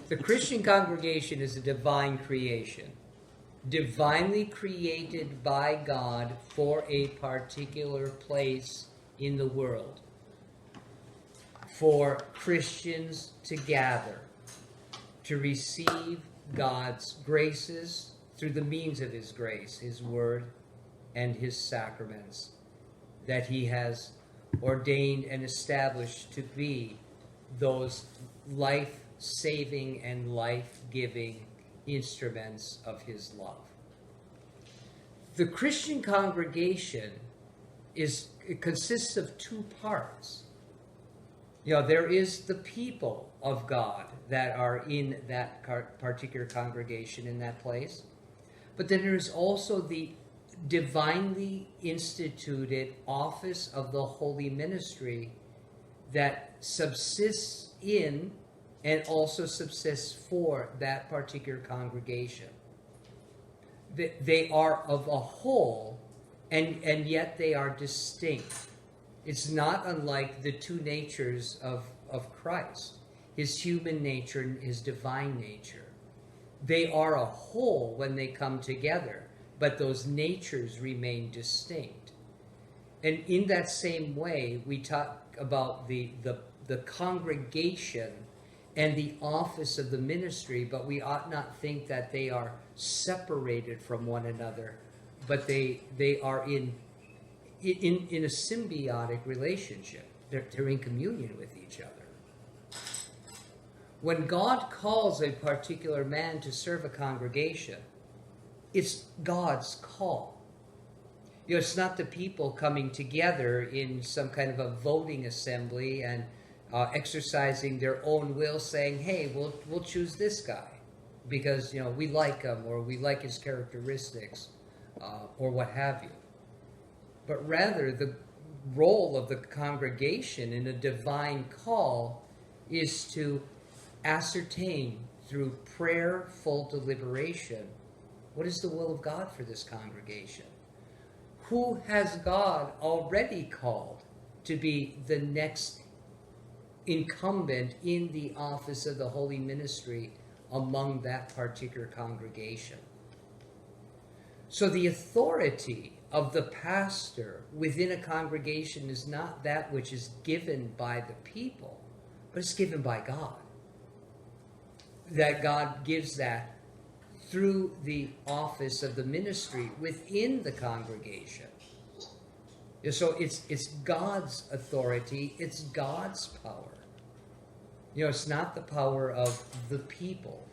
The Christian congregation is a divine creation, divinely created by God for a particular place in the world, for Christians to gather, to receive God's graces through the means of His grace, His Word, and His sacraments that He has ordained and established to be those life-saving and life-giving instruments of His love. The Christian congregation consists of two parts. There is the people of God that are in that particular congregation in that place, but then there's also the divinely instituted office of the holy ministry that subsists in and also subsists for that particular congregation. They are of a whole, and yet they are distinct. It's not unlike the two natures of Christ, His human nature and His divine nature. They are a whole when they come together, but those natures remain distinct. And in that same way, we talk about the congregation and the office of the ministry, but we ought not think that they are separated from one another, but they are in a symbiotic relationship. They're in communion with each other. When God calls a particular man to serve a congregation, it's God's call. It's not the people coming together in some kind of a voting assembly and exercising their own will, saying, hey, we'll choose this guy because we like him, or we like his characteristics, or what have you. But rather, the role of the congregation in a divine call is to ascertain through prayerful deliberation, what is the will of God for this congregation? Who has God already called to be the next incumbent in the office of the holy ministry among that particular congregation? So the authority of the pastor within a congregation is not that which is given by the people, but it's given by God. That God gives that through the office of the ministry within the congregation. So it's God's authority, it's God's power. It's not the power of the people.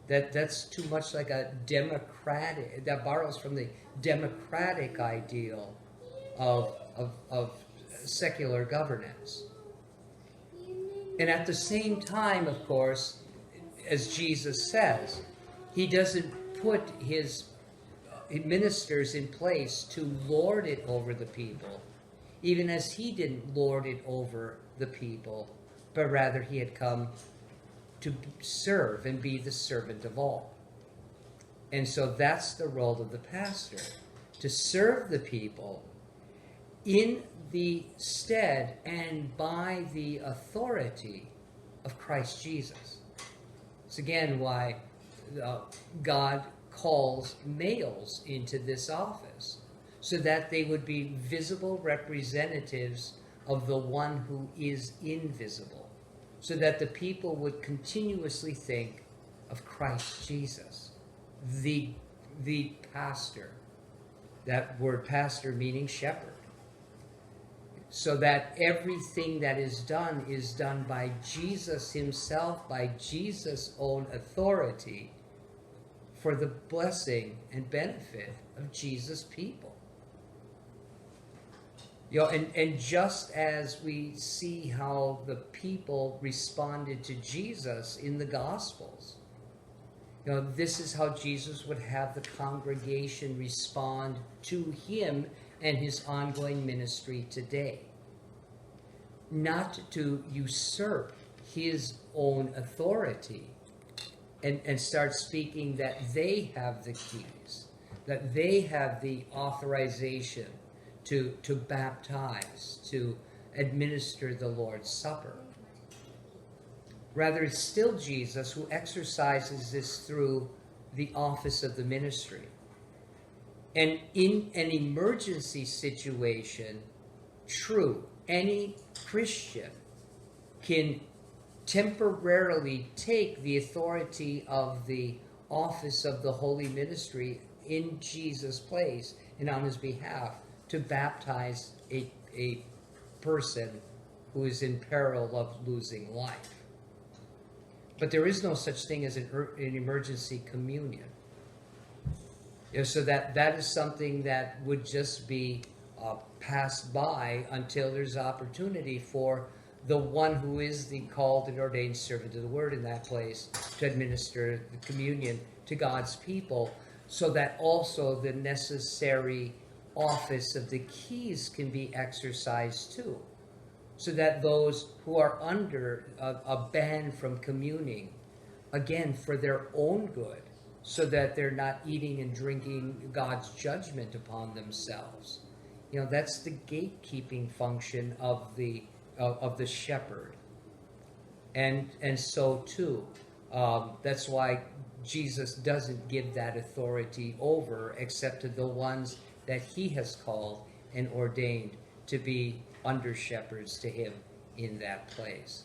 That's too much like a democratic, that borrows from the democratic ideal of secular governance. And at the same time, of course, as Jesus says, He doesn't put His ministers in place to lord it over the people, even as He didn't lord it over the people, but rather He had come to serve and be the servant of all. And so that's the role of the pastor, to serve the people in the stead and by the authority of Christ Jesus. It's again why God calls males into this office, so that they would be visible representatives of the one who is invisible, so that the people would continuously think of Christ Jesus, the pastor. That word pastor meaning shepherd. So that everything that is done by Jesus Himself, by Jesus' own authority, for the blessing and benefit of Jesus' people. And just as we see how the people responded to Jesus in the Gospels, this is how Jesus would have the congregation respond to Him and His ongoing ministry today. Not to usurp His own authority and start speaking that they have the keys, that they have the authorization to baptize, to administer the Lord's Supper. Rather, it's still Jesus who exercises this through the office of the ministry. And in an emergency situation, true, any Christian can temporarily take the authority of the office of the holy ministry in Jesus' place and on his behalf to baptize a person who is in peril of losing life. But there is no such thing as an emergency communion. So that is something that would just be passed by until there's opportunity for the one who is the called and ordained servant of the word in that place to administer the communion to God's people, so that also the necessary office of the keys can be exercised too, so that those who are under a ban from communing, again, for their own good, so that they're not eating and drinking God's judgment upon themselves. That's the gatekeeping function of the shepherd. And so too, that's why Jesus doesn't give that authority over except to the ones that he has called and ordained to be under shepherds to him in that place.